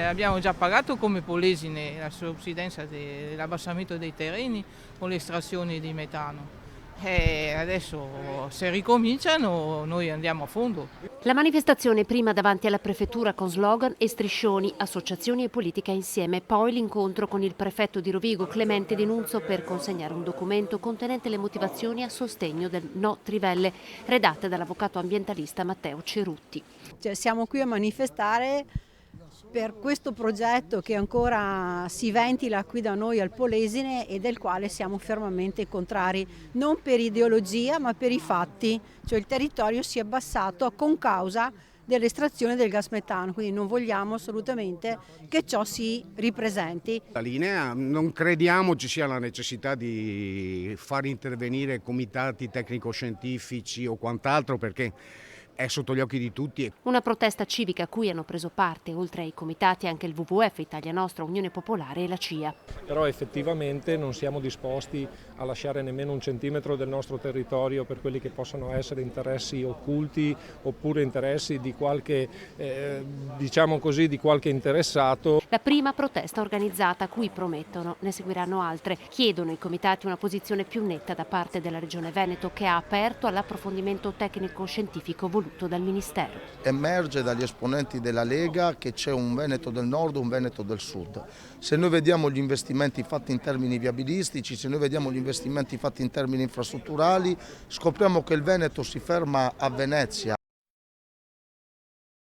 abbiamo già pagato come Polesine la subsidenza dell'abbassamento dei terreni con le estrazioni di metano. E adesso se ricominciano noi andiamo a fondo. La manifestazione prima davanti alla prefettura con slogan e striscioni, associazioni e politica insieme, poi l'incontro con il prefetto di Rovigo Clemente Denunzo per consegnare un documento contenente le motivazioni a sostegno del no trivelle, redatte dall'avvocato ambientalista Matteo Cerutti. Siamo qui a manifestare per questo progetto che ancora si ventila qui da noi al Polesine e del quale siamo fermamente contrari, non per ideologia ma per i fatti, cioè il territorio si è abbassato a concausa dell'estrazione del gas metano, quindi non vogliamo assolutamente che ciò si ripresenti. La linea, non crediamo ci sia la necessità di far intervenire comitati tecnico-scientifici o quant'altro perché è sotto gli occhi di tutti. Una protesta civica a cui hanno preso parte, oltre ai comitati, anche il WWF, Italia Nostra, Unione Popolare e la CIA. Però effettivamente non siamo disposti a lasciare nemmeno un centimetro del nostro territorio per quelli che possono essere interessi occulti oppure interessi di qualche, diciamo così, di qualche interessato. La prima protesta organizzata a cui promettono, ne seguiranno altre. Chiedono ai comitati una posizione più netta da parte della Regione Veneto che ha aperto all'approfondimento tecnico-scientifico voluto dal Ministero. Emerge dagli esponenti della Lega che c'è un Veneto del Nord e un Veneto del Sud. Se noi vediamo gli investimenti fatti in termini viabilistici, se noi vediamo gli investimenti fatti in termini infrastrutturali, scopriamo che il Veneto si ferma a Venezia.